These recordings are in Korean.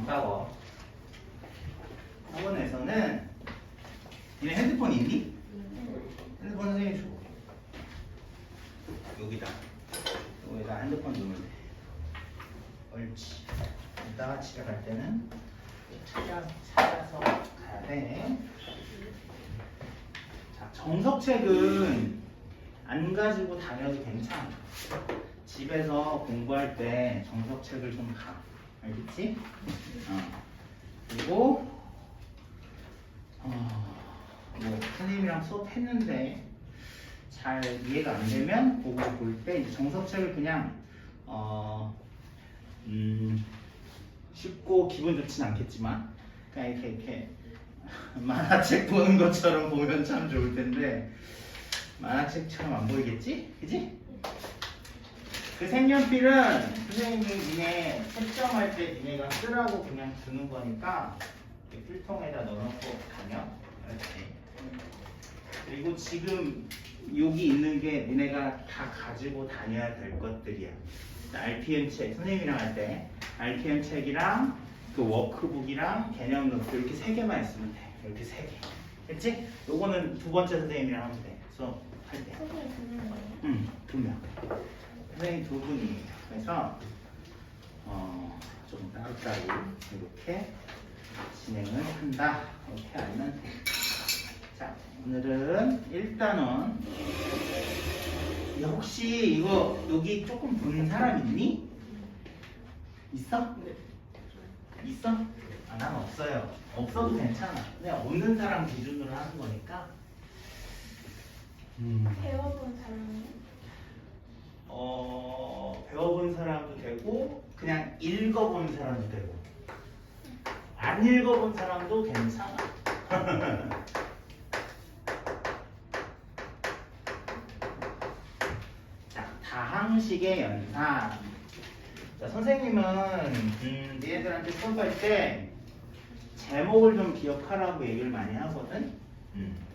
반가워. 학원에서는 니네 핸드폰 있니? 핸드폰 선생님 줘. 여기다 핸드폰 놓으면 돼. 옳지. 이따가 집에 갈 때는 찾아서 가야 돼. 자, 정석책은 안 가지고 다녀도 괜찮아. 집에서 공부할 때 정석책을 좀 가. 알겠지? 그리고 뭐 선생님이랑 수업했는데 잘 이해가 안 되면 그거 볼 때 정석책을 그냥 쉽고 기분 좋진 않겠지만 그냥 이렇게 만화책 보는 것처럼 보면 참 좋을 텐데 만화책처럼 안 보이겠지? 그지? 그 색연필은 선생님이 니네 채점할 때 니네가 쓰라고 그냥 주는 거니까 필통에다 넣어놓고 다녀. 그렇지. 그리고 지금 여기 있는 게 니네가 다 가지고 다녀야 될 것들이야. RPM 책, 선생님이랑 할 때 RPM 책이랑 그 워크북이랑 개념 노트 이렇게 3개만 있으면 돼. 이렇게 3개. 됐지? 요거는 두 번째 선생님이랑 하면 돼. 수업할 때. 선생님 두 명이에요? 응, 2명. 선생님 2분이에요. 그래서 좀 따로따로 이렇게 진행을 한다. 이렇게 알면 돼. 자, 오늘은 일단은 혹시 이거 여기 조금 본 사람 있니? 있어? 있어? 아, 난 없어요. 없어도 괜찮아. 그냥 없는 사람 기준으로 하는 거니까. 배워본 사람은? 배워본 사람도 되고 그냥 읽어본 사람도 되고 안 읽어본 사람도 괜찮아. 자, 다항식의 연산. 자, 선생님은 얘들한테 수업할 때 제목을 좀 기억하라고 얘기를 많이 하거든.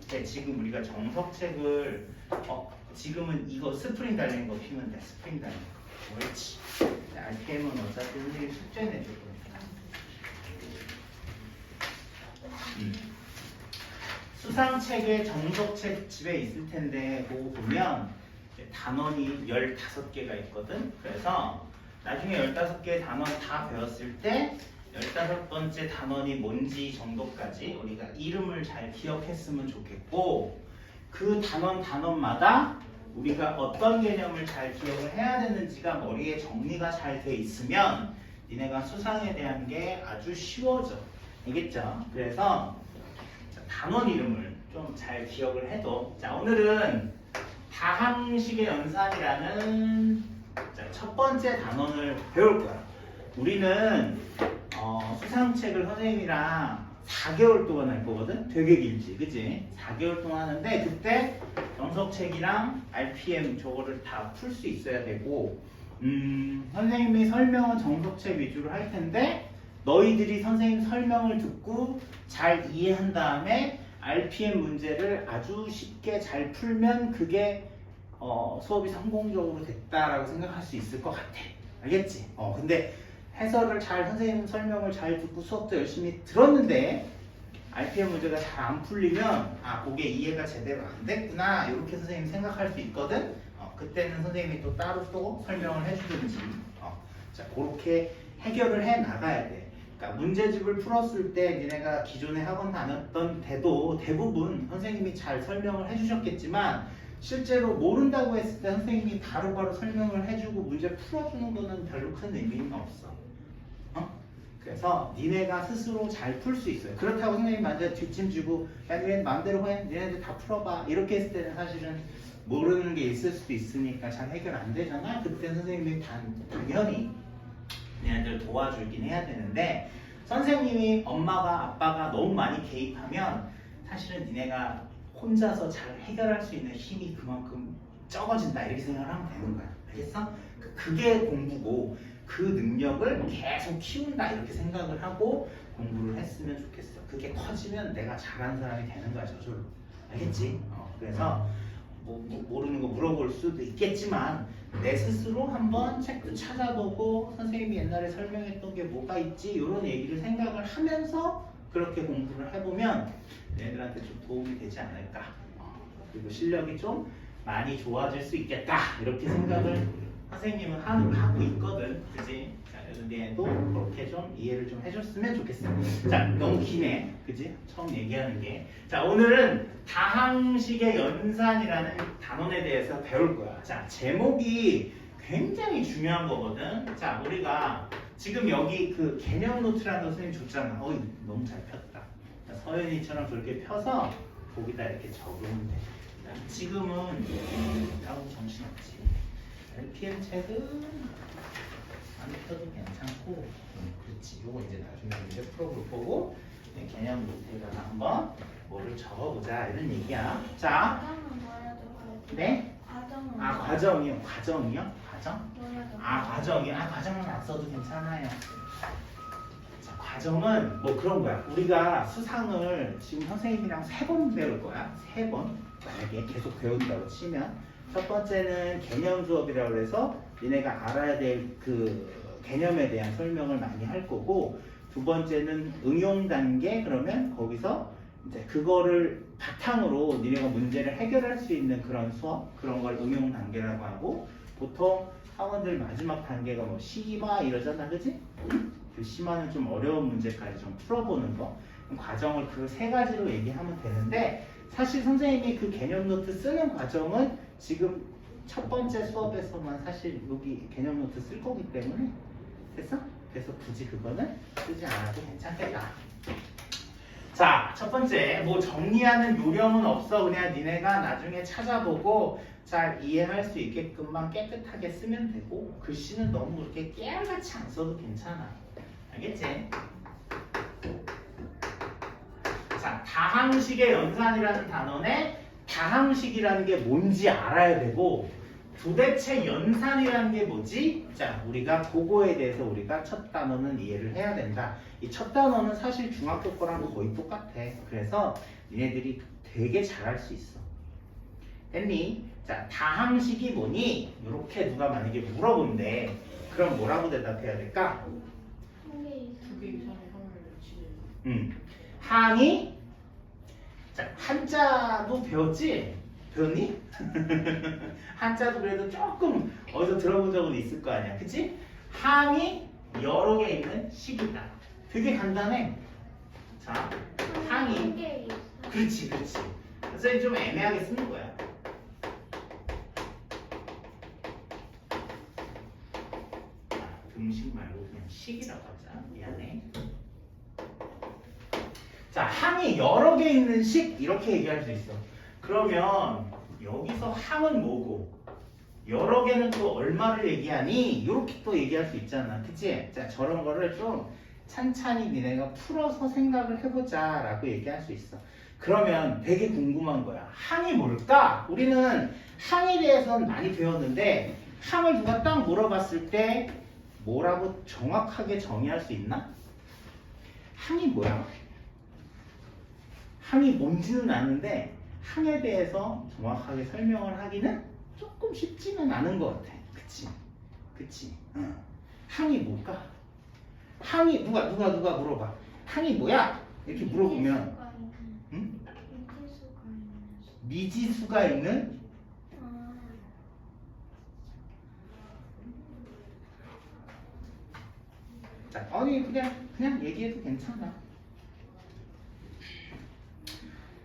근데 지금 우리가 정석책을 지금은 이거 스프링 달린 거 피면 돼. 스프링 달린 거. 옳지. RPM은 어차피 선생님 숙제 내줄 거니까. 수상책에 정석책 집에 있을 텐데 그거 보면 단원이 15개가 있거든. 그래서 나중에 15개의 단원 다 배웠을 때 15번째 단원이 뭔지 정도까지 우리가 이름을 잘 기억했으면 좋겠고 그 단원마다 우리가 어떤 개념을 잘 기억을 해야 되는지가 머리에 정리가 잘 돼 있으면 니네가 수상에 대한 게 아주 쉬워져. 알겠죠? 그래서 단원 이름을 좀 잘 기억을 해도 자, 오늘은 다항식의 연산이라는 첫 번째 단원을 배울 거야. 우리는 수상책을 선생님이랑 4개월 동안 할 거거든? 되게 길지, 그치? 4개월 동안 하는데 그때 정석책이랑 RPM 저거를 다 풀 수 있어야 되고 선생님이 설명은 정석책 위주로 할 텐데 너희들이 선생님 설명을 듣고 잘 이해한 다음에 RPM 문제를 아주 쉽게 잘 풀면 그게 수업이 성공적으로 됐다라고 생각할 수 있을 것 같아. 알겠지? 근데 해설을 선생님 설명을 잘 듣고 수업도 열심히 들었는데 RPM 문제가 잘 안 풀리면 그게 이해가 제대로 안 됐구나 이렇게 선생님이 생각할 수 있거든. 그때는 선생님이 또 따로 또 설명을 해주든지 자, 그렇게 해결을 해 나가야 돼. 그러니까 문제집을 풀었을 때 니네가 기존에 학원 다녔던 때도 대부분 선생님이 잘 설명을 해주셨겠지만 실제로 모른다고 했을 때 선생님이 바로바로 설명을 해주고 문제 풀어주는 거는 별로 큰 의미는 없어. 그래서 니네가 스스로 잘 풀 수 있어요. 그렇다고 선생님 완전 뒷짐지고 야 니네 마음대로 해, 니네들 다 풀어봐 이렇게 했을 때는 사실은 모르는 게 있을 수도 있으니까 잘 해결 안 되잖아. 그때 선생님이 당연히 니네들 도와주긴 해야 되는데 선생님이 엄마가 아빠가 너무 많이 개입하면 사실은 니네가 혼자서 잘 해결할 수 있는 힘이 그만큼 적어진다 이렇게 생각을 하면 되는 거야. 알겠어? 그게 공부고 그 능력을 계속 키운다 이렇게 생각을 하고 공부를 했으면 좋겠어. 그게 커지면 내가 잘하는 사람이 되는 거야 저절로. 알겠지? 그래서 모르는 거 물어볼 수도 있겠지만 내 스스로 한번 책도 찾아보고 선생님이 옛날에 설명했던 게 뭐가 있지 이런 얘기를 생각을 하면서 그렇게 공부를 해보면 얘들한테 좀 도움이 되지 않을까. 그리고 실력이 좀 많이 좋아질 수 있겠다 이렇게 생각을 선생님은 하고 있거든, 그지? 자, 얘도 그렇게 좀 이해를 좀 해줬으면 좋겠어. 자, 너무 기네, 그지? 처음 얘기하는 게. 자, 오늘은 다항식의 연산이라는 단원에 대해서 배울 거야. 자, 제목이 굉장히 중요한 거거든. 자, 우리가 지금 여기 그 개념 노트라는 거 선생님 줬잖아. 어이, 너무 잘 폈다. 자, 서연이처럼 그렇게 펴서 거기다 이렇게 적으면 돼. 자, 지금은 아우 정신없지. LPM 책은 안 펴도 괜찮고, 그렇지. 요거 이제 나중에 이제 풀어볼 거고, 개념 노트에다가 한번 뭐를 적어보자 이런 얘기야. 자, 과정은 뭐라 적어야 돼? 네? 과정은 아, 과정이요. 과정이요? 과정? 뭐라 적어야 아, 과정이요. 아, 과정은 안 써도 괜찮아요. 자, 과정은 뭐 그런 거야. 우리가 수상을 지금 선생님이랑 3번 배울 거야. 3번. 만약에 계속 배운다고 치면. 첫 번째는 개념 수업이라고 해서 니네가 알아야 될 그 개념에 대한 설명을 많이 할 거고, 두 번째는 응용 단계. 그러면 거기서 이제 그거를 바탕으로 니네가 문제를 해결할 수 있는 그런 수업, 그런 걸 응용 단계라고 하고, 보통 학원들 마지막 단계가 뭐 심화 이러잖아, 그지? 그 심화는 좀 어려운 문제까지 좀 풀어보는 거. 과정을 그 3가지로 얘기하면 되는데, 사실 선생님이 그 개념 노트 쓰는 과정은 지금 첫 번째 수업에서만 사실 여기 개념 노트 쓸 거기 때문에 됐어? 그래서 굳이 그거는 쓰지 않아도 괜찮겠다. 자, 첫 번째 뭐 정리하는 요령은 없어. 그냥 니네가 나중에 찾아보고 잘 이해할 수 있게끔만 깨끗하게 쓰면 되고, 글씨는 너무 그렇게 깨알같이 안 써도 괜찮아. 알겠지? 자, 다항식의 연산이라는 단원에 다항식이라는 게 뭔지 알아야 되고, 도대체 연산이라는 게 뭐지? 자, 우리가 그거에 대해서 우리가 첫 단원은 이해를 해야 된다. 이 첫 단원은 사실 중학교 거랑 거의 똑같아. 그래서 니네들이 되게 잘할 수 있어. 됐니? 자, 다항식이 뭐니? 이렇게 누가 만약에 물어본대. 그럼 뭐라고 대답해야 될까? 한개 이상. 2개 이상의 항을 치는. 항이, 자, 한자도 배웠지? 배웠니? 한자도 그래도 조금 어디서 들어본 적은 있을 거 아니야, 그치? 항이 여러 개 있는 식이다. 되게 간단해. 자, 항이, 한개 이상. 그렇지, 그렇지. 그래서 좀 애매하게 쓰는 거야. 음식 말고 그냥 식이라고 하자. 미안해. 자, 항이 여러 개 있는 식 이렇게 얘기할 수 있어. 그러면 여기서 항은 뭐고 여러 개는 또 얼마를 얘기하니? 이렇게 또 얘기할 수 있잖아, 그치? 자, 저런 거를 좀 찬찬히 니네가 풀어서 생각을 해보자 라고 얘기할 수 있어. 그러면 되게 궁금한 거야. 항이 뭘까? 우리는 항에 대해서는 많이 배웠는데 항을 누가 딱 물어봤을 때 뭐라고 정확하게 정의할 수 있나? 항이 뭐야? 항이 뭔지는 아는데 항에 대해서 정확하게 설명을 하기는 조금 쉽지는 않은 것 같아. 그치? 그치? 항이 뭘까? 항이 누가 물어봐. 항이 뭐야? 이렇게 물어보면 응? 미지수가 있는 자, 아니 그냥 얘기해도 괜찮아.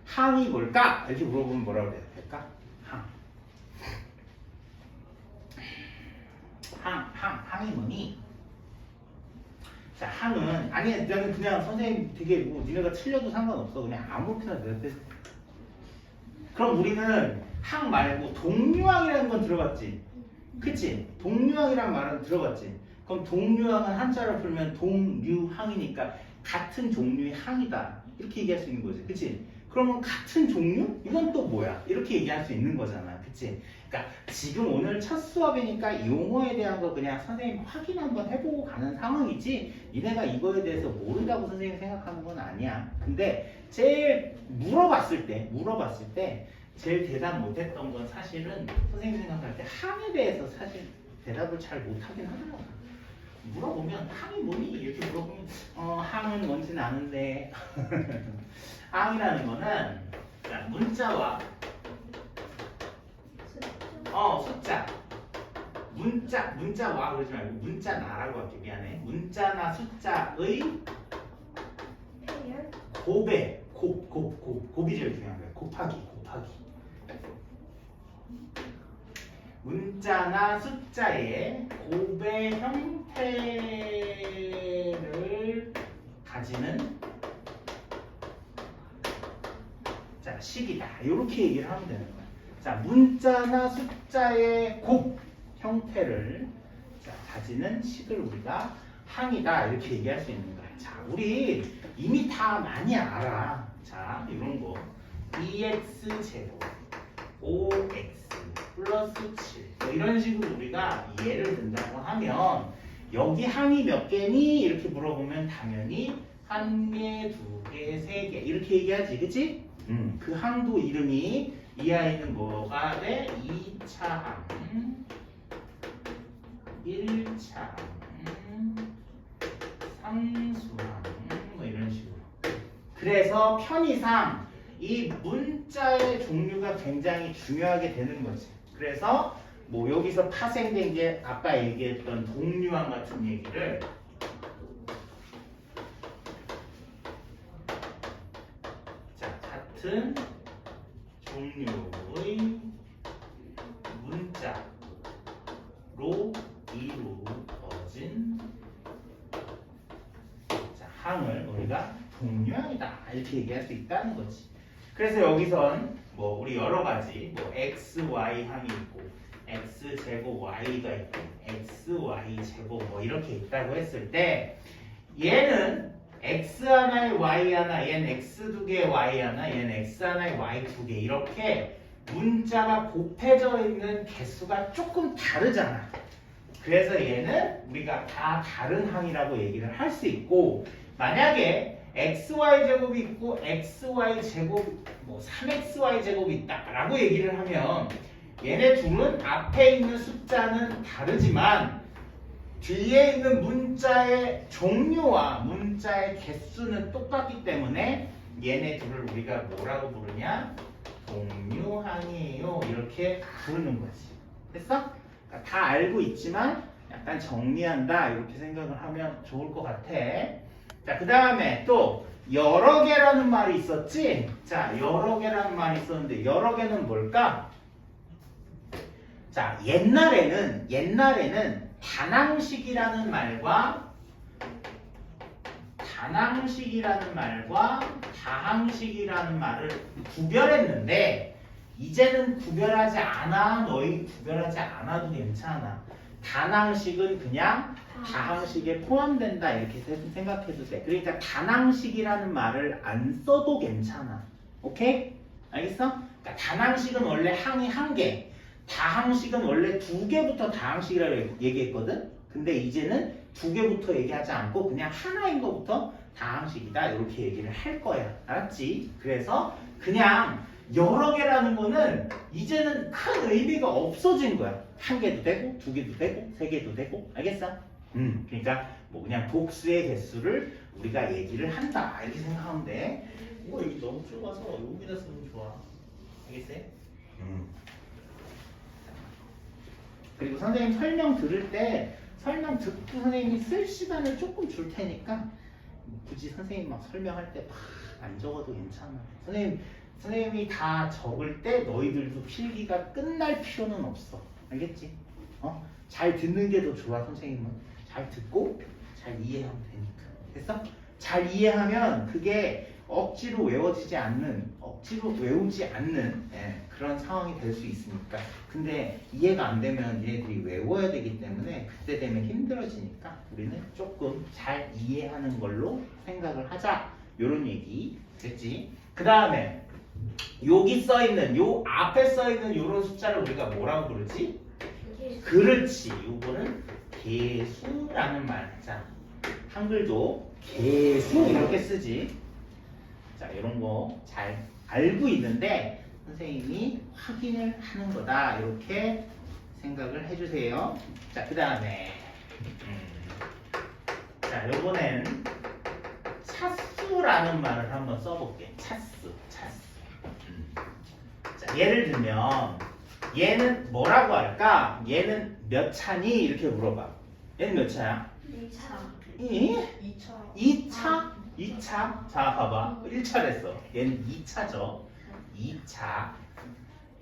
항이 뭘까? 이렇게 물어보면 뭐라고 해야 될까? 항이 뭐니? 자, 항은 아니 나는 그냥 선생님 되게 뭐 니네가 틀려도 상관없어. 그냥 아무렇게나 내대. 그럼 우리는 항 말고 동류항이라는 건 들어봤지? 그치? 동류항이란 말은 들어봤지? 그럼 동류항은 한자로 풀면 동류항이니까 같은 종류의 항이다 이렇게 얘기할 수 있는 거지, 그치? 그러면 같은 종류? 이건 또 뭐야? 이렇게 얘기할 수 있는 거잖아, 그치? 그러니까 지금 오늘 첫 수업이니까 용어에 대한 거 그냥 선생님 확인 한번 해보고 가는 상황이지 니네가 이거에 대해서 모른다고 선생님이 생각하는 건 아니야. 근데 제일 물어봤을 때 제일 대답 못했던 건 사실은 선생님 생각할 때 항에 대해서 사실 대답을 잘 못하긴 하더라고요. 물어보면 항이 뭐니? 이렇게 물어보면 항은 뭔지는 아는데 항이라는 거는 자, 문자와 숫자 문자와 그러지 말고 문자나라고 할게. 미안해. 문자나 숫자의 페열. 곱이 제일 중요한 거예요. 곱하기. 문자나 숫자의 곱의 형태를 가지는 자 식이다. 이렇게 얘기를 하면 되는 거야. 자, 문자나 숫자의 곱 형태를 가지는 식을 우리가 항이다. 이렇게 얘기할 수 있는 거야. 자, 우리 이미 다 많이 알아. 자, 이런 거 2x제곱 5x 플러스 7 이런 식으로 우리가 예를 든다고 하면 여기 항이 몇 개니? 이렇게 물어보면 당연히 한 개, 두 개, 세 개 이렇게 얘기하지, 그치? 그 항도 이름이 이 아이는 뭐가 돼? 2차 항, 1차 항, 상수항 뭐 이런 식으로. 그래서 편의상 이 문자의 종류가 굉장히 중요하게 되는 거지. 그래서 뭐 여기서 파생된 게 아까 얘기했던 동류항 같은 얘기를 자, 같은 종류의 문자로 이루어진 자, 항을 우리가 동류항이다 이렇게 얘기할 수 있다는 거지. 그래서 여기선 뭐 우리 여러 가지 뭐 x, y 항이 있고 x 제곱 y가 있고 x, y 제곱 뭐 이렇게 있다고 했을 때 얘는 x 하나에 y 하나, 얘는 x 두 개, y 하나, 얘는 x 하나에 y 두 개 이렇게 문자가 곱해져 있는 개수가 조금 다르잖아. 그래서 얘는 우리가 다 다른 항이라고 얘기를 할 수 있고 만약에 xy 제곱이 있고 xy 제곱 뭐 3xy 제곱이 있다라고 얘기를 하면 얘네 둘은 앞에 있는 숫자는 다르지만 뒤에 있는 문자의 종류와 문자의 개수는 똑같기 때문에 얘네 둘을 우리가 뭐라고 부르냐? 동류항이에요. 이렇게 부르는 거지. 됐어? 그러니까 다 알고 있지만 약간 정리한다 이렇게 생각을 하면 좋을 것 같아. 자, 그 다음에 또 여러 개라는 말이 있었지? 자, 여러 개라는 말이 있었는데 여러 개는 뭘까? 자, 옛날에는 단항식이라는 말과 다항식이라는 말을 구별했는데 이제는 구별하지 않아. 너희 구별하지 않아도 괜찮아. 단항식은 그냥 다항식에 포함된다 이렇게 생각해도 돼. 그러니까 단항식이라는 말을 안 써도 괜찮아. 오케이? 알겠어? 그러니까 단항식은 원래 항이 한 개, 다항식은 원래 두 개부터 다항식이라고 얘기했거든? 근데 이제는 두 개부터 얘기하지 않고 그냥 하나인 것부터 다항식이다 이렇게 얘기를 할 거야. 알았지? 그래서 그냥 여러 개라는 거는 이제는 큰 의미가 없어진 거야. 한 개도 되고 두 개도 되고 세 개도 되고. 알겠어? 그러니까 뭐 그냥 복수의 개수를 우리가 얘기를 한다 이렇게 생각하면 돼. 여기 너무 좁아서 여기다 쓰면 좋아. 알겠어요? 그리고 선생님 설명 들을 때 설명 듣고 선생님이 쓸 시간을 조금 줄 테니까 굳이 선생님 막 설명할 때 막 안 적어도 괜찮아. 선생님이 다 적을 때 너희들도 필기가 끝날 필요는 없어. 알겠지? 잘 듣는 게 더 좋아. 선생님은 잘 듣고 잘 이해하면 되니까. 됐어? 잘 이해하면 그게 억지로 외우지 않는 그런 상황이 될 수 있으니까. 근데 이해가 안 되면 얘네들이 외워야 되기 때문에 그때 되면 힘들어지니까 우리는 조금 잘 이해하는 걸로 생각을 하자. 요런 얘기 됐지? 그 다음에 여기 써있는 요 앞에 써있는 요런 숫자를 우리가 뭐라고 부르지? 그렇지. 요거는 개수라는 말. 자, 한글도 개수 이렇게 쓰지. 자, 이런 거 잘 알고 있는데 선생님이 확인을 하는 거다. 이렇게 생각을 해주세요. 자, 그 다음에 자, 요번엔 차수라는 말을 한번 써볼게. 차수. 자, 예를 들면 얘는 뭐라고 할까? 얘는 몇 차니? 이렇게 물어봐. 얘는 몇 차야? 2차. 2차 2차? 2차? 자, 봐봐. 1차랬어. 얘는 2차죠. 2차.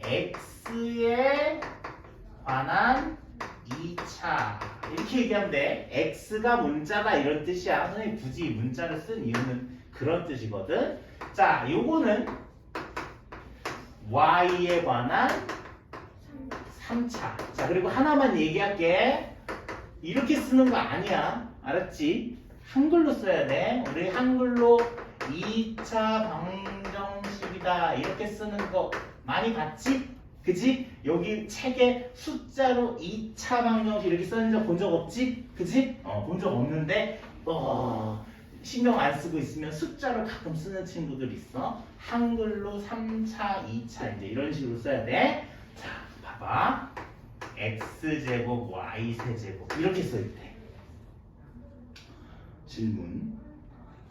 X에 관한 2차. 이렇게 얘기하면 돼. X가 문자다 이런 뜻이야. 선생님 굳이 문자를 쓴 이유는 그런 뜻이거든. 자, 요거는 Y에 관한 3차. 자, 그리고 하나만 얘기할게. 이렇게 쓰는 거 아니야. 알았지? 한글로 써야 돼. 우리 한글로 2차 방정식이다. 이렇게 쓰는 거 많이 봤지? 그지? 여기 책에 숫자로 2차 방정식 이렇게 써있는 적 본 적 없지? 그지? 본 적 없는데, 신경 안 쓰고 있으면 숫자로 가끔 쓰는 친구들 있어. 한글로 3차, 2차 이제 이런 식으로 써야 돼. 자, 봐봐. x제곱, y세제곱 이렇게 써있대. 질문.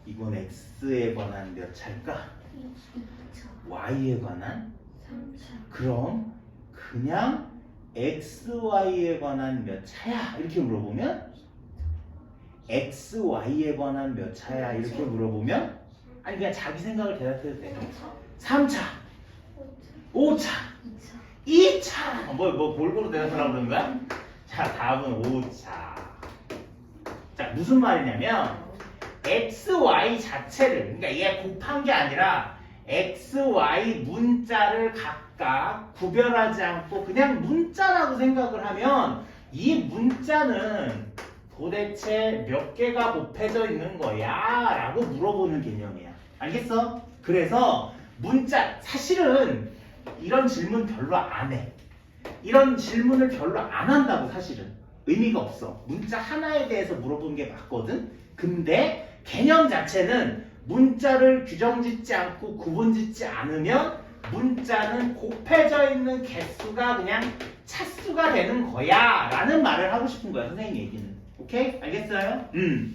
이건 x에 관한 몇 차일까? 2차. y에 관한? 3차. 그럼 그냥 xy에 관한 몇 차야? 이렇게 물어보면 xy에 관한 몇 차야? 이렇게 물어보면 아니 그냥 자기 생각을 대답해도 돼. 3차, 5차, 2차. 뭐 골고루 대답하라고 그러는 거야? 자, 답은 5차. 자, 무슨 말이냐면 xy 자체를 그러니까 얘 곱한 게 아니라 xy 문자를 각각 구별하지 않고 그냥 문자라고 생각을 하면 이 문자는 도대체 몇 개가 곱해져 있는 거야? 라고 물어보는 개념이야. 알겠어? 그래서 문자 사실은 이런 질문 별로 안 해. 이런 질문을 별로 안 한다고 사실은. 의미가 없어. 문자 하나에 대해서 물어보는 게 맞거든? 근데 개념 자체는 문자를 규정짓지 않고 구분짓지 않으면 문자는 곱해져 있는 개수가 그냥 차수가 되는 거야 라는 말을 하고 싶은 거야 선생님 얘기는. 오케이? 알겠어요?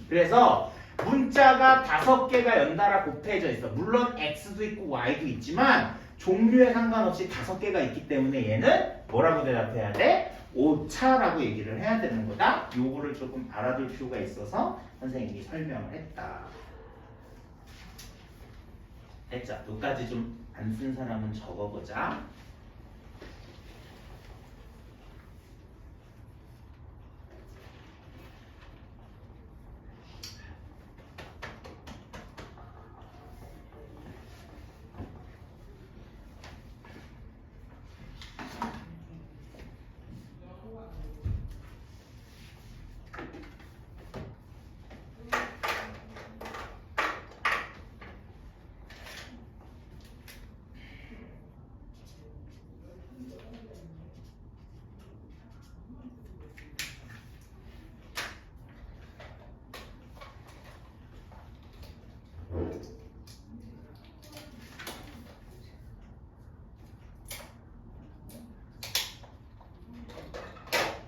그래서 문자가 5개가 연달아 곱해져 있어. 물론 x도 있고 y도 있지만 종류에 상관없이 5개가 있기 때문에 얘는 뭐라고 대답해야 돼? 5차라고 얘기를 해야 되는 거다. 요거를 조금 알아둘 필요가 있어서 선생님이 설명을 했다. 됐죠? 여기까지 좀 안 쓴 사람은 적어보자.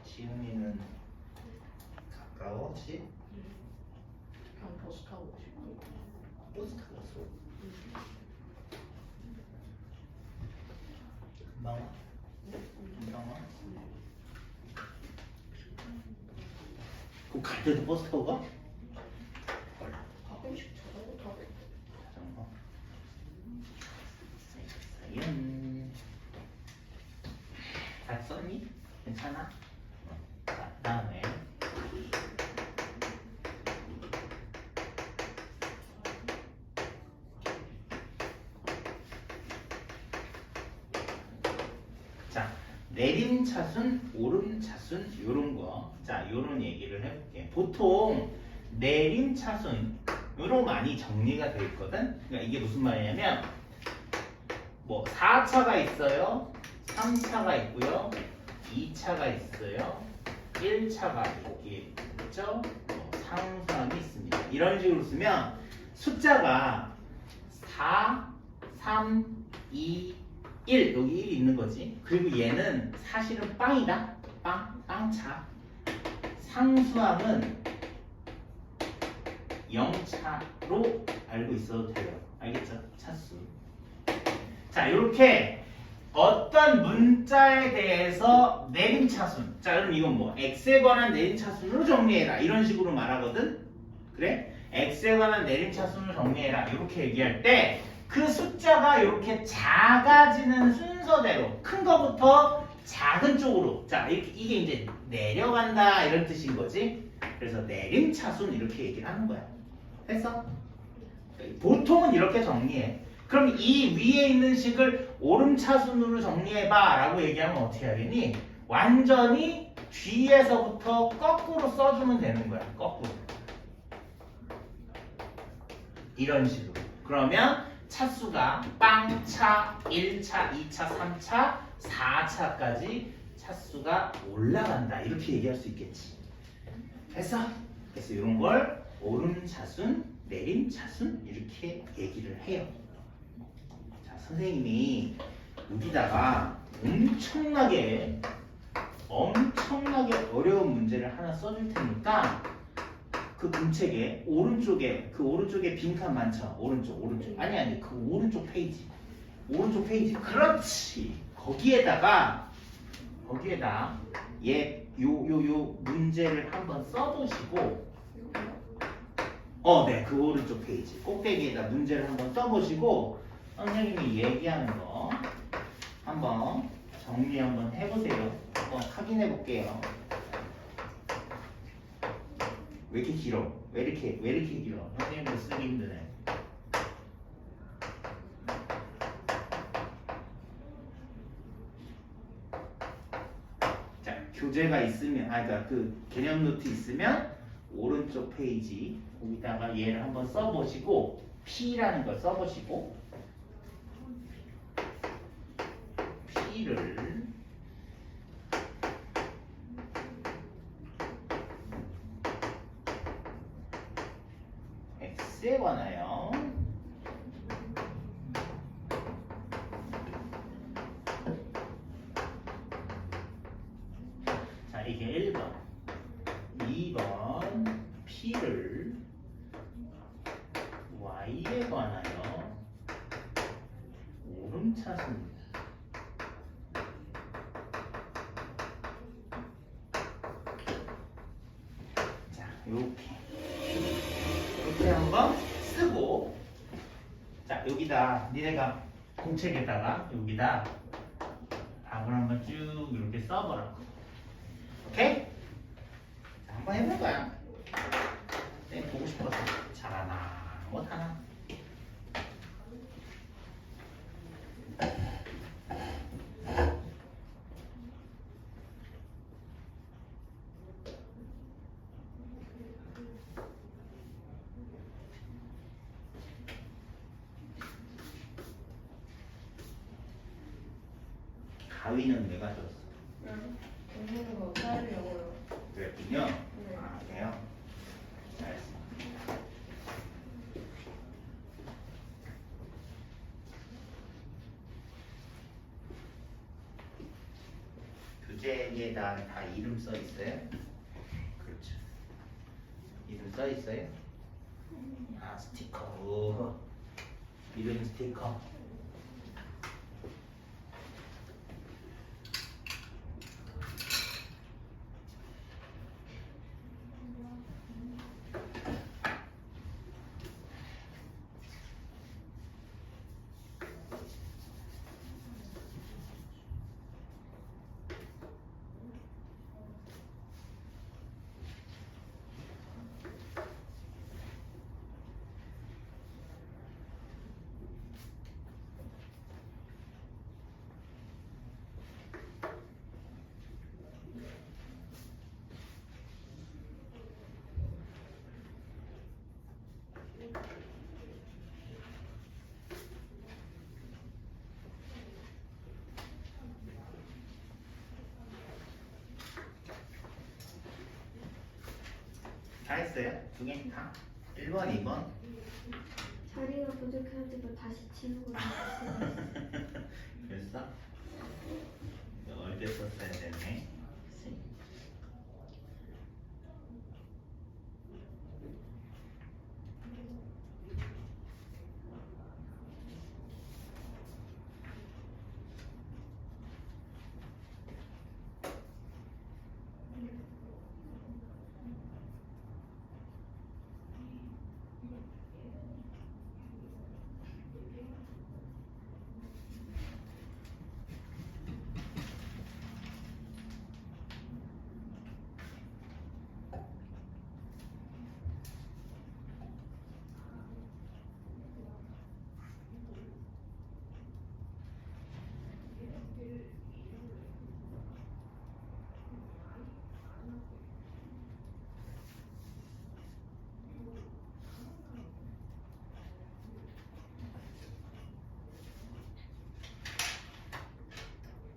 지훈이는 가까워? 집? 그냥 버스 타고 싶어. 버스 타고 왔어. 금방 와? 금방 와? 그거 갈 때도 버스 타고 가? 가끔씩 자전거 타고. 자전거. 사연. 다 썼니? 괜찮아? 자, 다음에 자, 내림차순, 오름차순 요런 거. 자, 요런 얘기를 해볼게. 보통 내림차순으로 많이 정리가 되어 있거든. 그러니까 이게 무슨 말이냐면 뭐 4차가 있어요. 3차가 있고요. 2차가 있어요. 1차가 있겠죠. 상수함이 있습니다. 이런 식으로 쓰면 숫자가 4, 3, 2, 1 여기 1이 있는 거지. 그리고 얘는 사실은 빵이다. 빵차. 상수함은 0차로 알고 있어도 돼요. 알겠죠? 차수. 자, 이렇게 어떤 문자에 대해서 내림차순. 자, 그럼 이건 뭐? x에 관한 내림차순으로 정리해라. 이런 식으로 말하거든. 그래? x에 관한 내림차순을 정리해라. 이렇게 얘기할 때 그 숫자가 이렇게 작아지는 순서대로 큰 거부터 작은 쪽으로. 자, 이게 이제 내려간다 이런 뜻인 거지. 그래서 내림차순 이렇게 얘기를 하는 거야. 됐어? 보통은 이렇게 정리해. 그럼 이 위에 있는 식을 오름차순으로 정리해봐 라고 얘기하면 어떻게 하겠니? 완전히 뒤에서부터 거꾸로 써주면 되는 거야. 거꾸로. 이런 식으로. 그러면 차수가 빵차, 1차, 2차, 3차, 4차까지 차수가 올라간다. 이렇게 얘기할 수 있겠지. 됐어? 그래서 이런 걸 오름차순, 내림차순 이렇게 얘기를 해요. 자, 선생님이 여기다가 엄청나게 어려운 문제를 하나 써줄 테니까 그 공책에 오른쪽에 빈칸 많죠? 오른쪽 아니 그 오른쪽 페이지 그렇지. 거기에다 요 문제를 한번 써보시고 네, 그 오른쪽 페이지 꼭대기에다 문제를 한번 써보시고 선생님이 얘기하는 거 한번 정리 한번 해보세요. 한번 확인해 볼게요. 왜 이렇게 길어? 왜 이렇게 길어? 선생님도 쓰기 힘드네. 자, 교재가 있으면, 그러니까 그 개념 노트 있으면 오른쪽 페이지 거기다가 얘를 한번 써보시고 P라는 걸 써보시고 P를 X에 관하여 자, 이게 1번 2번 P를 Y에 관하여 오름차순 자, 이렇게 한번 쓰고 자, 여기다 니네가 공책에다가 여기다 답을 한번 쭉 이렇게 써보라고. 오케이? 자, 한번 해볼 거야. 네, 보고 싶어서 잘하나 못하나. 가위는 내가 줬어. 공부는 거 따르려고요. 그랬군요. 네. 아, 그래요? 잘했어. 교재에다 다 이름 써 있어요? 그렇죠. 이름 써 있어요? 아, 스티커. 이름 스티커. 다 했어요? 두 개 다? 1번, 2번. 자리가 부족해가지고 다시 치우고 그랬어? 얼핏 썼어야 되네.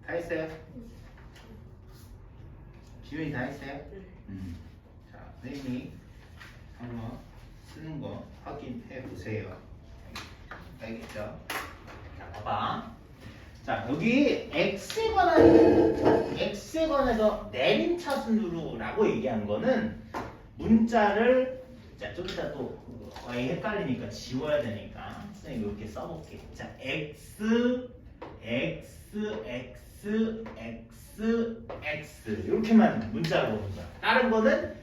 다 했어요? 기훈이 다 했어요? 자, 선생님이 한번 쓰는 거 확인해 보세요. 알겠죠? 자, 봐봐. 자, 여기 X에 관해서 내림차순으로라고 얘기한 거는 문자를 자, 좀 이따 또 거의 헷갈리니까 지워야 되니까 선생님 이렇게 써볼게. 자, X 이렇게만 문자로 보는 거야. 다른 거는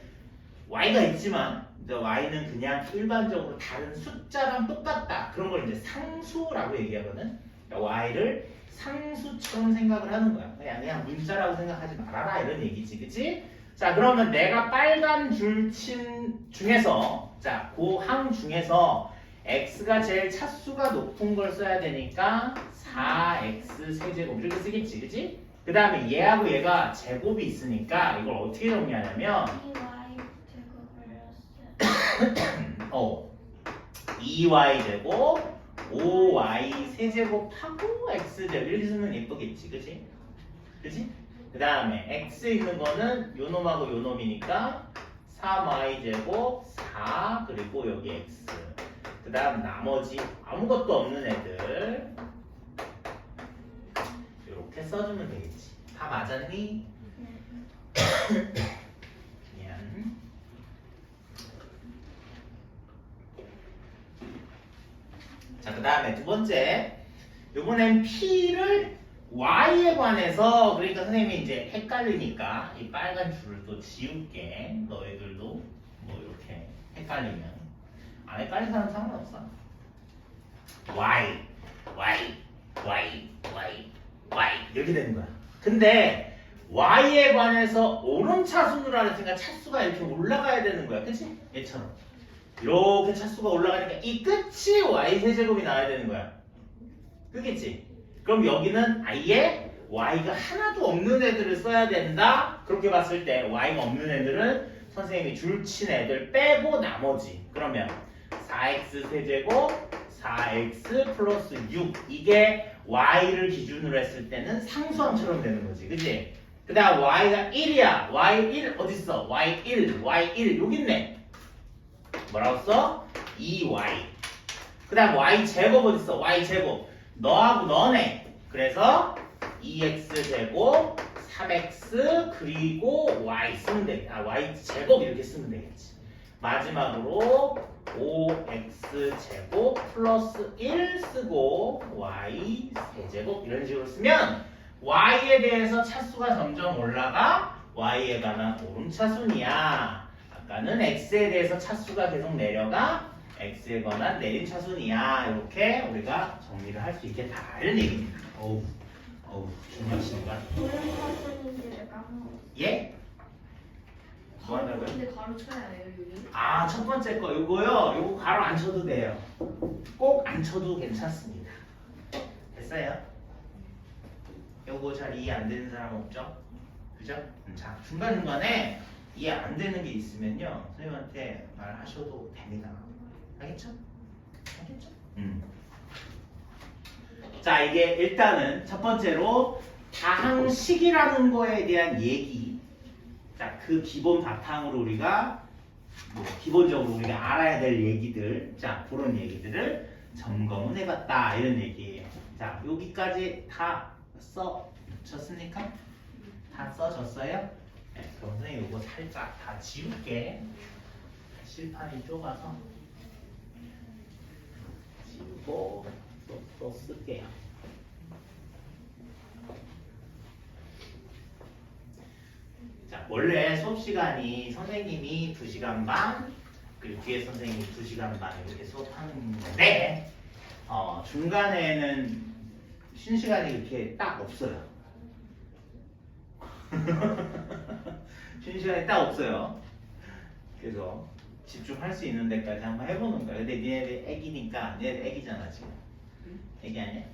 Y가 있지만 이제 Y는 그냥 일반적으로 다른 숫자랑 똑같다. 그런 걸 이제 상수라고 얘기하거든. 그러니까 Y를 상수처럼 생각을 하는 거야. 그냥 문자라고 생각하지 말아라 이런 얘기지, 그치? 자, 그러면 내가 빨간 줄친 중에서 자, 그 항 중에서 x가 제일 차수가 높은 걸 써야 되니까 4x 세제곱 이렇게 쓰겠지, 그치? 그 다음에 얘하고 얘가 제곱이 있으니까 이걸 어떻게 정리하냐면 2y 제곱 5y 세제곱하고 x제곱 이렇게 쓰면 예쁘겠지, 그치? 그치? 그 다음에 x에 있는 거는 요 놈하고 요 놈이니까 3y 제곱 4 그리고 여기 x 그 다음 나머지 아무것도 없는 애들 이렇게 써주면 되겠지. 다 맞았니? 미안. 자, 그 다음에 두 번째 요번엔 P를 Y에 관해서 그러니까 선생님이 이제 헷갈리니까 이 빨간 줄을 또 지울게. 너희들도 뭐 이렇게 헷갈리면 안 헷갈린 사람 상관없어. Y 이렇게 되는 거야. 근데 Y에 관해서 오름차순으로 하니까 차수가 이렇게 올라가야 되는 거야. 그치? 얘처럼 이렇게 차수가 올라가니까 이 끝이 Y 세제곱이 나와야 되는 거야. 그겠지? 그럼 여기는 아예 Y가 하나도 없는 애들을 써야 된다. 그렇게 봤을 때 Y가 없는 애들은 선생님이 줄친 애들 빼고 나머지 그러면 4x 세제곱 4x 플러스 6 이게 Y를 기준으로 했을 때는 상수함처럼 되는 거지, 그치? 그 다음 Y가 1이야. Y1 어딨어? Y1 여기 있네. 뭐라고 써? 2Y. 그 다음 Y제곱 어딨어? Y제곱 너하고 너네. 그래서 2x제곱 3x 그리고 y 쓰면 돼. y제곱 이렇게 쓰면 되겠지. 마지막으로 5x제곱 플러스 1 쓰고 y 세제곱 이런 식으로 쓰면 y에 대해서 차수가 점점 올라가 y에 관한 오름차순이야. 아까는 x에 대해서 차수가 계속 내려가 x에 관한 내림차순이야. 이렇게 우리가 정리를 할 수 있겠다 이런 얘기입니다. 어우 중요한 시간. 오름차순인지를 까먹었어. 예? 뭐 한다고요? 근데 가로 쳐야 해요, 여기? 아, 첫 번째 거 요거요. 요거 가로 안 쳐도 돼요. 꼭 안 쳐도 괜찮습니다. 됐어요? 요거 잘 이해 안 되는 사람 없죠? 그죠? 자, 중간중간에 이해 안 되는 게 있으면요. 선생님한테 말하셔도 됩니다. 알겠죠? 알겠죠? 자, 이게 일단은 첫 번째로 다항식이라는 거에 대한 얘기. 자, 그 기본 바탕으로 우리가 뭐 기본적으로 우리가 알아야 될 얘기들, 자 그런 얘기들을 점검을 해봤다 이런 얘기예요. 자 여기까지 다 써졌습니까? 다 써졌어요? 네, 그럼 선생님 이거 살짝 다 지울게. 실판이 좁아서 지우고 또 쓸게요. 자, 원래 수업 시간이 선생님이 2시간 반, 그리고 뒤에 선생님이 2시간 반 이렇게 수업하는 건데, 중간에는 쉬는 시간이 이렇게 딱 없어요. 쉬는 시간이 딱 없어요. 그래서 집중할 수 있는 데까지 한번 해보는 거야. 근데 니네들 애기니까, 니네들 애기잖아 지금. 애기 아니야?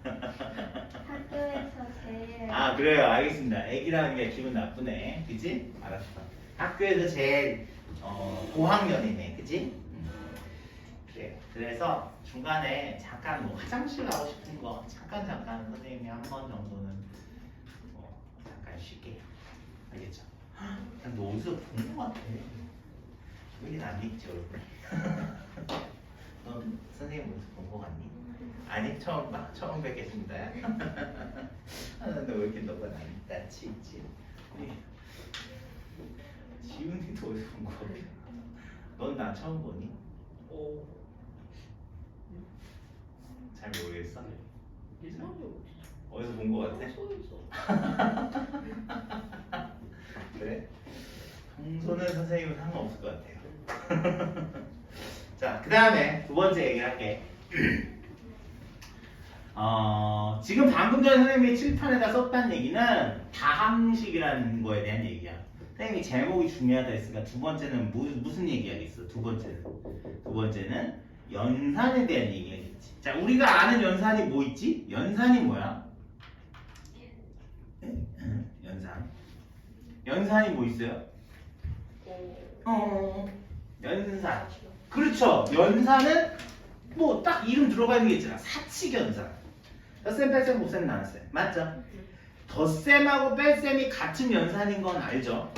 학교에서 제일 아 그래요, 알겠습니다. 애기라는 게 기분 나쁘네, 그치? 알았어. 학교에서 제일 고학년이네, 그치? 그래. 그래서 중간에 잠깐 뭐 화장실 가고 싶은 거 잠깐 선생님이 한 번 정도는 잠깐 쉴게요. 알겠죠? 너 어디서 본 거 같아. 여긴 안 믿지 얼굴. 너 선생님 어디서 본 거 같니? 아니 처음 뵙겠습니다. 너 왜 이렇게 너가 낯이 있지? 지훈이도 어디서 본 거 같아. 넌 나 처음 보니? 잘 모르겠어? 어디서 본 거 같아? 그래? 평소는 선생님은 상관없을 것 같아요. 자, 그 다음에 두 번째 얘기할게. 지금 방금 전에 선생님이 칠판에다 썼다는 얘기는 다항식이라는 거에 대한 얘기야. 선생님이 제목이 중요하다 했으니까 두 번째는 무슨 얘기하겠어? 두 번째는 연산에 대한 얘기하겠지. 자, 우리가 아는 연산이 뭐 있지? 연산이 뭐야? 연산이 뭐 있어요? 연산. 그렇죠. 연산은 뭐 딱 이름 들어가 있는 게 있잖아. 사칙연산. 덧셈, 뺄셈, 곱셈, 나눗셈. 맞죠? 덧셈하고 뺄셈이 같은 연산인 건 알죠?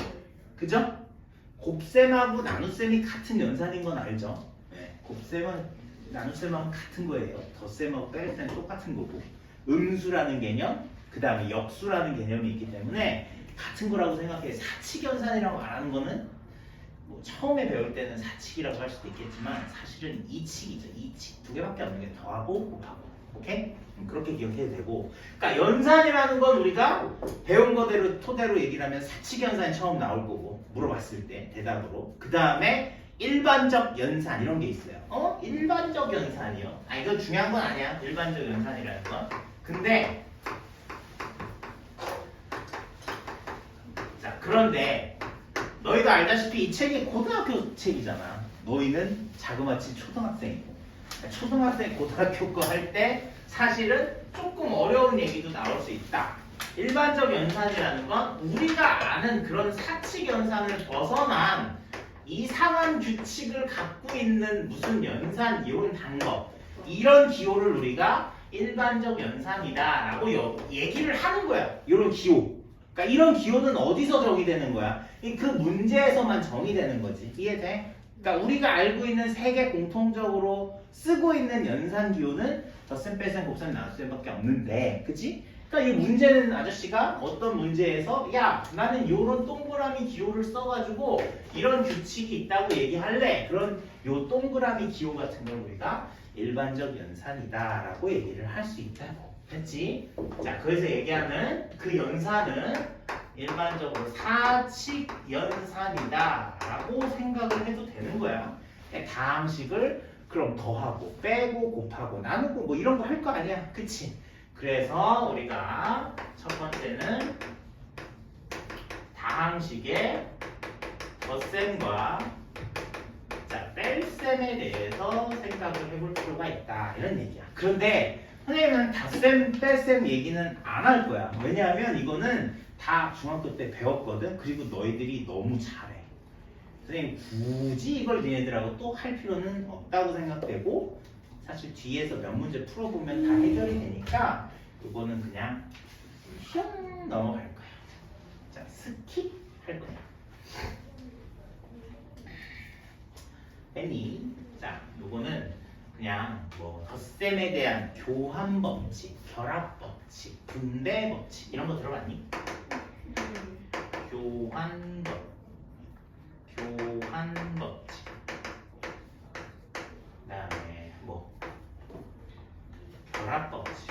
그죠? 곱셈하고 나눗셈이 같은 연산인 건 알죠? 네. 곱셈은 나눗셈하고 같은 거예요. 덧셈하고 뺄셈 똑같은 거고. 음수라는 개념, 그 다음에 역수라는 개념이 있기 때문에 같은 거라고 생각해. 사칙연산이라고 말하는 거는 뭐 처음에 배울 때는 사칙이라고 할 수도 있겠지만 사실은 이칙이죠. 이칙 두 개밖에 없는 게 더하고 곱하고. 오케이? 그렇게 기억해도 되고. 그러니까 연산이라는 건 우리가 배운 거대로 토대로 얘기를 하면 사칙연산이 처음 나올 거고 물어봤을 때 대답으로. 그 다음에 일반적 연산 이런 게 있어요. 일반적 연산이요. 이거 중요한 건 아니야. 일반적 연산이라는 건. 근데 자 그런데 너희도 알다시피 이 책이 고등학교 책이잖아. 너희는 자그마치 초등학생이고 초등학생 고등학교 거 할 때 사실은 조금 어려운 얘기도 나올 수 있다. 일반적 연산이라는 건 우리가 아는 그런 사칙 연산을 벗어난 이상한 규칙을 갖고 있는 무슨 연산, 이론, 단거 이런 기호를 우리가 일반적 연산이다 라고 얘기를 하는 거야. 이런 기호. 그러니까 이런 기호는 어디서 정의되는 거야? 그 문제에서만 정의되는 거지. 이해돼? 그러니까 우리가 알고 있는 세계 공통적으로 쓰고 있는 연산 기호는 덧셈, 뺄셈, 곱셈, 나눗셈밖에 없는데, 그치? 그러니까 이 문제는 아저씨가 어떤 문제에서 야 나는 요런 동그라미 기호를 써가지고 이런 규칙이 있다고 얘기할래. 그런 요 동그라미 기호 같은 걸 우리가 일반적 연산이다 라고 얘기를 할 수 있다고. 됐지? 자, 그래서 얘기하는 그 연산은 일반적으로 사칙 연산이다 라고 생각을 해도 되는 거야. 다항식을 그럼 더하고 빼고 곱하고 나누고 뭐 이런 거 할 거 아니야. 그치? 그래서 우리가 첫 번째는 다항식의 덧셈과 뺄셈에 대해서 생각을 해볼 필요가 있다 이런 얘기야. 그런데 선생님은 덧셈, 뺄셈 얘기는 안 할 거야. 왜냐하면 이거는 다 중학교 때 배웠거든. 그리고 너희들이 너무 잘해. 선생님 굳이 이걸 얘네들하고 또 할 필요는 없다고 생각되고 사실 뒤에서 몇 문제 풀어보면 다 해결이 되니까 이거는 그냥 슝 넘어갈 거야. 자, 스킵 할 거야. 됐니? 자, 요거는 그냥 뭐 덧셈에 대한 교환 법칙, 결합 법칙, 분배 법칙 이런 거 들어봤니? 교환 법칙. 그다음에 뭐 결합 법칙.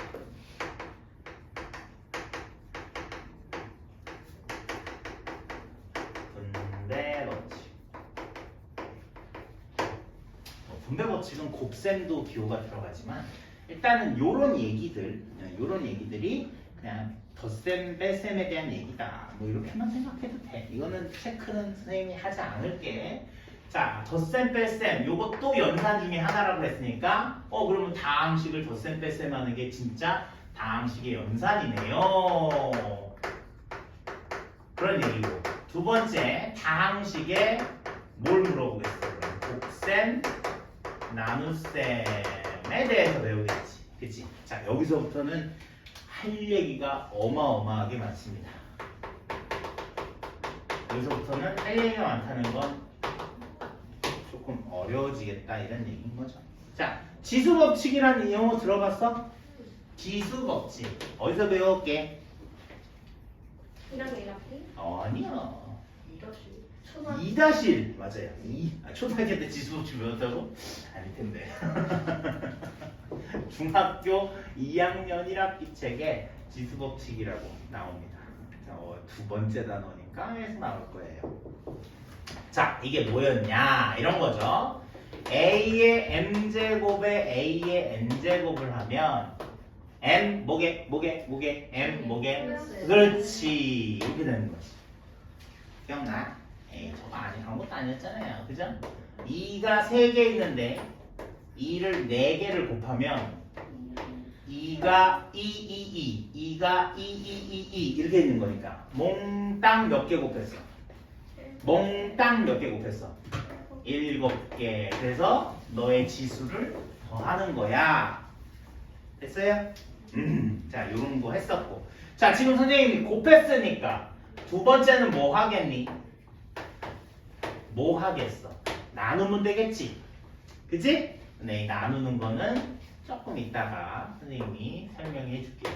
분배 법칙. 분배 법칙은 곱셈도 기호가 들어가지만 일단은 요런 얘기들이 그냥 덧셈 뺄셈에 대한 얘기다 뭐 이렇게만 생각해도 돼. 이거는 체크는 선생님이 하지 않을게. 자, 덧셈 뺄셈 요것도 연산 중에 하나라고 했으니까 그러면 다항식을 덧셈 뺄셈 하는 게 진짜 다항식의 연산이네요. 그런 얘기고, 두 번째 다항식에 뭘 물어보겠어요? 곱셈 나눗셈에 대해서 배우겠지. 그치? 자, 여기서부터는 할 얘기가 어마어마하게 많습니다. 여기서부터는 할 얘기가 많다는 건 조금 어려워지겠다 이런 얘기인 거죠. 자, 지수법칙이라는 이 용어 들어봤어? 지수법칙 어디서 배웠게? 1학년 1학기? 아니야. 2다시 2-1 맞아요. 초등학교 때 지수법칙 배웠다고? 아닐 텐데. 중학교 2학년 1학기 책에 지수법칙이라고 나옵니다. 두 번째 단어니까 해서 나올 거예요. 자, 이게 뭐였냐 이런 거죠. A의 m제곱에 A의 n제곱을 하면 m 뭐게 m 뭐게 그렇지 이렇게 되는 거지. 기억나? 에이 저거 아무것도 아니었잖아요. 그죠? 2가 3개 있는데 2를 4개를 곱하면 2가 2가 2 이렇게 있는 거니까 몽땅 몇 개 곱했어? 몽땅 몇 개 곱했어? 7개. 그래서 너의 지수를 더하는 거야. 됐어요? 자, 요런 거 했었고. 자, 지금 선생님이 곱했으니까 두 번째는 뭐 하겠니? 뭐 하겠어? 나누면 되겠지. 그치? 네, 나누는 거는 조금 이따가 선생님이 설명해 줄게요.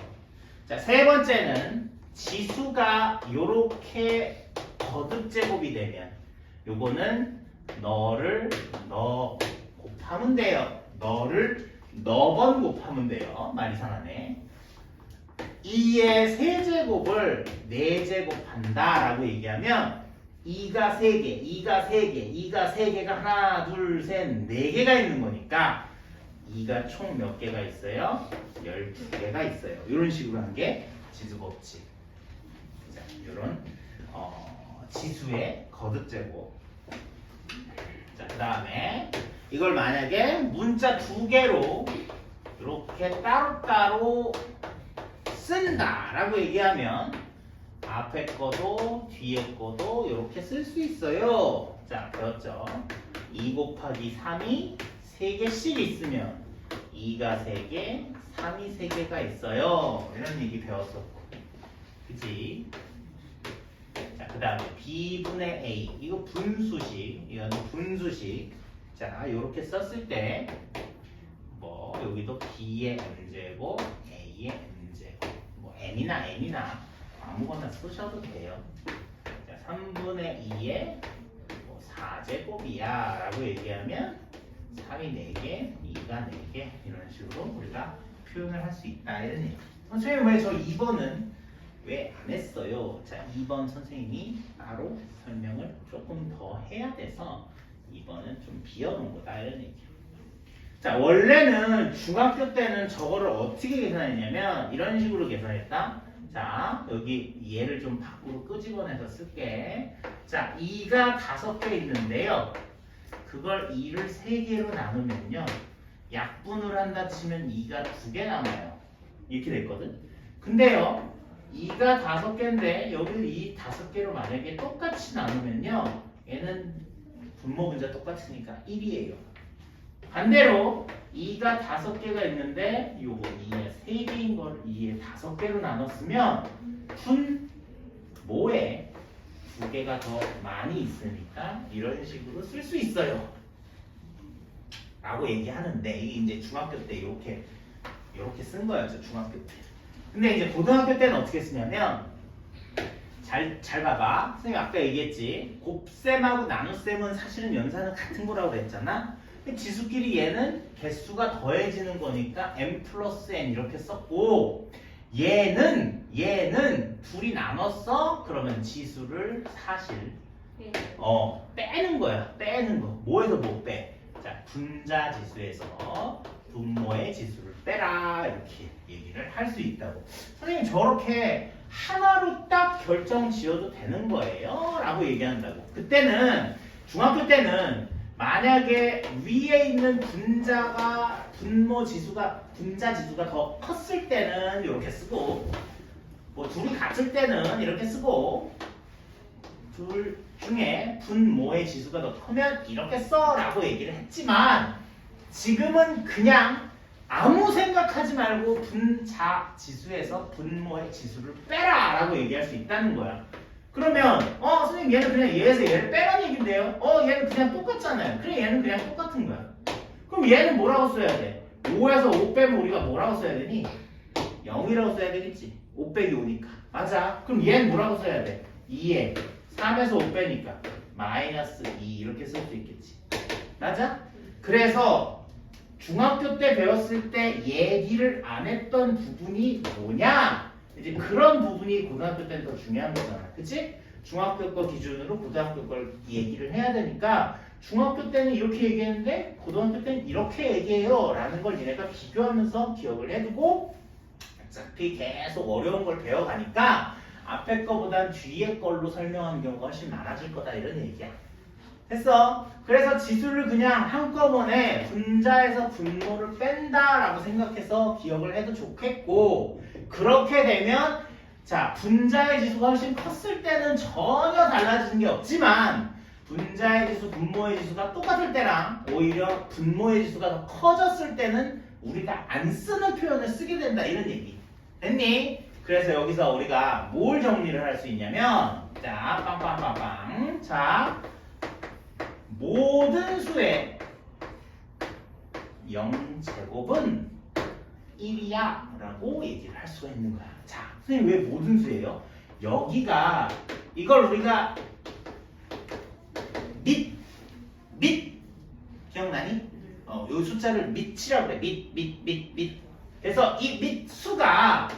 자, 세 번째는 지수가 요렇게 거듭제곱이 되면 요거는 너를 너 곱하면 돼요. 너를 너번 곱하면 돼요. 말 이상하네. 2의 세제곱을 4제곱한다 라고 얘기하면 2가 3개, 2가 3개, 2가 3개가 하나, 둘, 셋, 4개가 있는 거니까 2가 총 몇 개가 있어요? 12개가 있어요. 이런 식으로 한 게 지수법칙. 자, 이런 지수의 거듭제곱. 자, 그 다음에 이걸 만약에 문자 2개로 이렇게 따로따로 쓴다라고 얘기하면 앞에 거도 뒤에 거도 이렇게 쓸 수 있어요. 자, 배웠죠? 2 곱하기 3이 3개씩 있으면 2가 3개, 3이 3개가 있어요. 이런 얘기 배웠었고. 그치? 자, 그 다음에 B분의 A. 이거 분수식. 이건 분수식. 자, 이렇게 썼을 때 뭐 여기도 B의 M제곱, A의 M제곱. 뭐 N이나 아무거나 쓰셔도 돼요. 자, 3분의 2의 뭐 4제곱이야 라고 얘기하면 3이 4개, 2가 4개 이런 식으로 우리가 표현을 할 수 있다 이런 얘기. 선생님 왜 저 2번은 왜 안 했어요? 자, 2번 선생님이 따로 설명을 조금 더 해야 돼서 2번은 좀 비워놓은 거다 이런 얘기야. 자, 원래는 중학교 때는 저거를 어떻게 계산했냐면 이런 식으로 계산했다. 자, 여기 얘를 좀 밖으로 끄집어내서 쓸게. 자, 2가 5개 있는데요. 그걸 2를 3개로 나누면요. 약분을 한다 치면 2가 2개 남아요. 이렇게 됐거든. 근데요. 2가 5개인데 여기를 이 5개로 만약에 똑같이 나누면요. 얘는 분모 분자 똑같으니까 1이에요. 반대로 2가 5개가 있는데 요거 2에 3개인 걸 2에 5개로 나눴으면 분모에 2개가 더 많이 있으니까 이런 식으로 쓸 수 있어요. 라고 얘기하는데 이게 이제 중학교 때 이렇게 쓴 거였죠. 중학교 때. 근데 이제 고등학교 때는 어떻게 쓰냐면 잘 봐봐. 선생님 아까 얘기했지. 곱셈하고 나눗셈은 사실은 연산은 같은 거라고 그랬잖아. 근데 지수끼리 얘는 개수가 더해지는 거니까 m 플러스 n 이렇게 썼고 얘는 둘이 나눴어? 그러면 지수를 사실 빼는 거야. 빼는 거. 뭐에서 뭐 빼? 자, 분자 지수에서 분모의 지수를 빼라 이렇게 얘기를 할 수 있다고. 선생님 저렇게 하나로 딱 결정 지어도 되는 거예요 라고 얘기한다고. 그때는 중학교 때는 만약에 위에 있는 분모 지수가 분자 지수가 더 컸을 때는 이렇게 쓰고 뭐 둘이 같을 때는 이렇게 쓰고 둘 중에 분모의 지수가 더 크면 이렇게 써 라고 얘기를 했지만 지금은 그냥 아무 생각하지 말고 분자 지수에서 분모의 지수를 빼라 라고 얘기할 수 있다는 거야. 그러면 선생님 얘는 그냥 얘에서 얘를 빼라는 얘긴데요. 얘는 그냥 똑같잖아요. 그래 얘는 그냥 똑같은 거야. 그럼 얘는 뭐라고 써야 돼? 5에서 5 빼면 우리가 뭐라고 써야 되니? 0이라고 써야 되겠지. 5 빼기 5니까. 맞아. 그럼 얘는 뭐라고 써야 돼? 2에 3에서 5 빼니까 마이너스 2 이렇게 쓸 수 있겠지. 맞아? 그래서 중학교 때 배웠을 때 얘기를 안 했던 부분이 뭐냐? 이제 그런 부분이 고등학교 때는 더 중요한 거잖아. 그치? 중학교 거 기준으로 고등학교 걸 얘기를 해야 되니까 중학교 때는 이렇게 얘기했는데 고등학교 때는 이렇게 얘기해요 라는 걸 얘네가 비교하면서 기억을 해두고 어차피 계속 어려운 걸 배워가니까 앞에 거보단 뒤에 걸로 설명하는 경우가 훨씬 많아질 거다 이런 얘기야. 됐어? 그래서 지수를 그냥 한꺼번에 분자에서 분모를 뺀다라고 생각해서 기억을 해도 좋겠고 그렇게 되면 자 분자의 지수가 훨씬 컸을 때는 전혀 달라지는 게 없지만 분자의 지수, 분모의 지수가 똑같을 때랑 오히려 분모의 지수가 더 커졌을 때는 우리가 안 쓰는 표현을 쓰게 된다 이런 얘기 됐니? 그래서 여기서 우리가 뭘 정리를 할 수 있냐면 자 빵빵빵빵 자 모든 수의 0제곱은 1이야 라고 얘기를 할 수가 있는 거야. 자, 선생님 왜 모든 수예요? 여기가 이걸 우리가 밑 기억나니? 요 숫자를 밑이라고 그래. 밑. 그래서 이 밑수가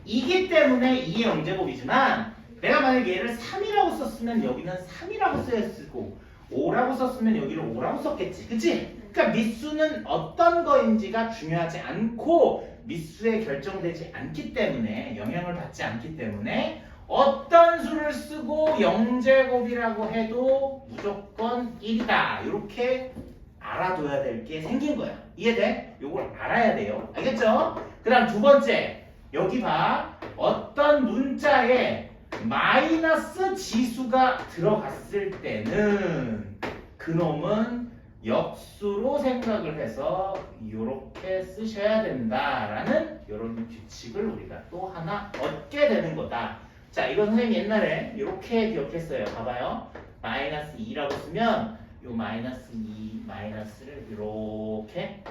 이기 때문에 2의 0제곱이지만 내가 만약에 얘를 3이라고 썼으면 여기는 3이라고 써야 쓰고 5라고 썼으면 여기를 5라고 썼겠지. 그치? 그러니까 밑수는 어떤 거인지가 중요하지 않고 밑수에 결정되지 않기 때문에 영향을 받지 않기 때문에 어떤 수를 쓰고 0제곱이라고 해도 무조건 1이다. 이렇게 알아둬야 될 게 생긴 거야. 이해돼? 요걸 알아야 돼요. 알겠죠? 그 다음 두 번째 여기 봐. 어떤 문자에 마이너스 지수가 들어갔을 때는 그놈은 역수로 생각을 해서 이렇게 쓰셔야 된다라는 이런 규칙을 우리가 또 하나 얻게 되는 거다. 자, 이거 선생님 옛날에 이렇게 기억했어요. 봐봐요. 마이너스 2라고 쓰면 요 마이너스 2 마이너스를 이렇게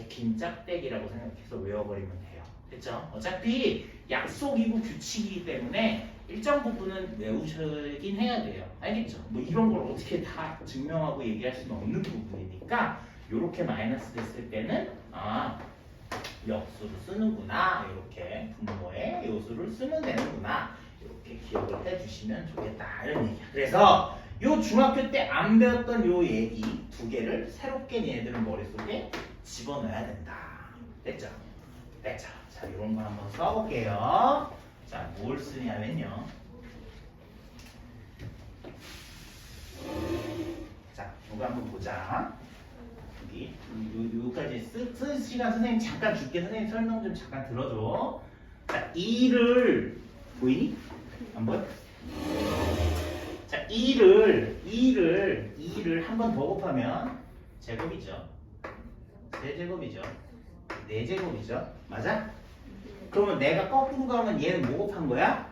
긴 짝대기라고 생각해서 외워버리면 돼요. 됐죠? 어차피 약속이고 규칙이기 때문에 일정 부분은 외우시긴 해야 돼요. 알겠죠? 뭐 이런 걸 어떻게 다 증명하고 얘기할 수는 없는 부분이니까 이렇게 마이너스 됐을 때는 역수를 쓰는구나. 이렇게 분모의 요수를 쓰면 되는구나. 이렇게 기억을 해주시면 좋겠다. 이런 얘기야. 그래서 요 중학교 때 안 배웠던 요 얘기 두 개를 새롭게 얘네들은 머릿속에 집어넣어야 된다. 됐죠? 됐죠? 자, 이런 거 한번 써볼게요. 자, 뭘 쓰냐면요. 자, 이거 한번 보자. 여기, 여기까지 쓸 시간 선생님 잠깐 줄게. 선생님 설명 좀 잠깐 들어줘. 자, 2를, 보이니? 한번? 자, 2를 한 번 더 곱하면 제곱이죠. 세제곱이죠. 네제곱이죠. 맞아? 그러면 내가 거꾸로 가면 얘는 뭐 곱한 거야?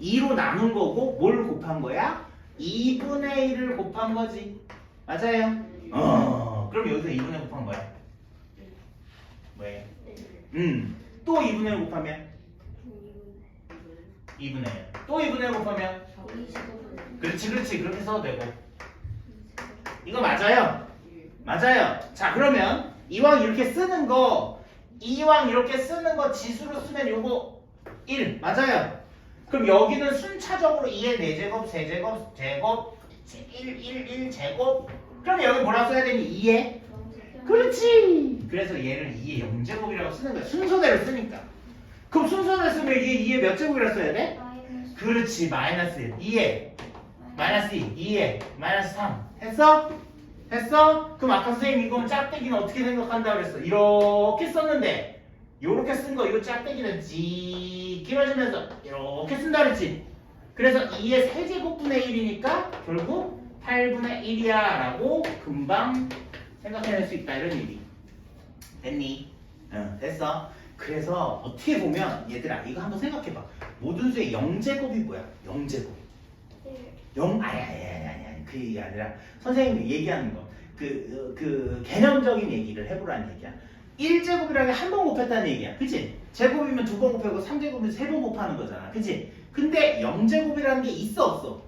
2로 나눈 거고 뭘 곱한 거야? 2분의 1을 곱한 거지. 맞아요? 그럼 그럼 여기서 2분의 곱한 거야. 왜? 네. 또 2분의 1 곱하면 2분의 1. 또 2분의 1 곱하면 그렇지 그렇게 써도 되고. 이거 맞아요? 맞아요. 자 그러면 이왕 이렇게 쓰는 거 지수로 쓰면 요거 1 맞아요? 그럼 여기는 순차적으로 2의 4제곱, 세제곱, 제곱, 1 제곱. 그럼 여기 뭐라 써야 되니? 2의 그렇지. 그래서 얘를 2의 0제곱이라고 쓰는 거야. 순서대로 쓰니까. 그럼 순서대로 쓰면 이게 2의 몇 제곱이라고 써야 돼? 그렇지. 마이너스 1. 2의 마이너스 2, 2의 마이너스 3. 했어? 했어? 그럼 아까 선생님 이건 짝대기는 어떻게 생각한다 그랬어? 이렇게 썼는데 요렇게 쓴 거 이거 짝대기는 찌 길어지면서 이렇게 쓴다 그랬지? 그래서 2의 세제곱분의 1이니까 결국 8분의 1이야 라고 금방 생각해낼 수 있다 이런 얘기. 됐니? 응, 됐어. 그래서 어떻게 보면 얘들아 이거 한번 생각해봐. 모든 수의 0제곱이 뭐야? 0제곱. 0 그 얘기 아니라 선생님이 얘기하는 거. 그 개념적인 얘기를 해보라는 얘기야. 1제곱이라는 게 한 번 곱했다는 얘기야. 그치? 제곱이면 두 번 곱하고 3제곱이면 세 번 곱하는 거잖아. 그치? 근데 0제곱이라는 게 있어 없어?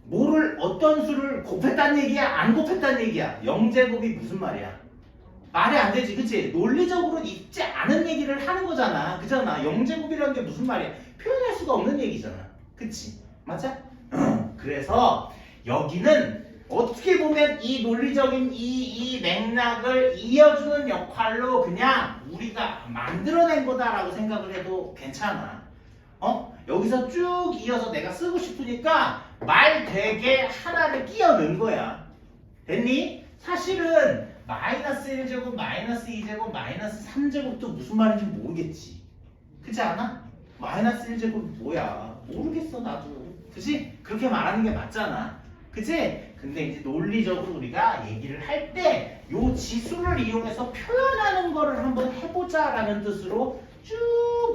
뭐를 어떤 수를 곱했다는 얘기야? 안 곱했다는 얘기야? 0제곱이 무슨 말이야? 말이 안 되지. 그치? 논리적으로 있지 않은 얘기를 하는 거잖아. 그잖아. 0제곱이라는 게 무슨 말이야? 표현할 수가 없는 얘기잖아. 그치? 맞아? 그래서 여기는 어떻게 보면 이 논리적인 이 맥락을 이어주는 역할로 그냥 우리가 만들어낸 거다라고 생각을 해도 괜찮아. 여기서 쭉 이어서 내가 쓰고 싶으니까 말 되게 하나를 끼워 넣은 거야. 됐니? 사실은 마이너스 1제곱, 마이너스 2제곱, 마이너스 3제곱도 무슨 말인지 모르겠지. 그렇지 않아? 마이너스 1제곱이 뭐야? 모르겠어 나도. 그치? 그렇게 말하는 게 맞잖아. 그치? 근데 이제 논리적으로 우리가 얘기를 할 때 요 지수를 이용해서 표현하는 거를 한번 해보자라는 뜻으로 쭉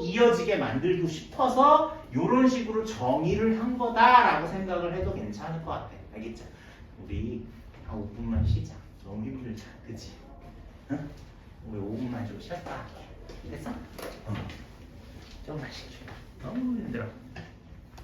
이어지게 만들고 싶어서 요런 식으로 정의를 한 거다라고 생각을 해도 괜찮을 것 같아. 알겠죠? 우리 한 5분만 쉬자. 너무 힘들자. 그치? 응? 우리 5분만 좀 쉬었다. 됐어? 좀만 쉬자. 너무 힘들어.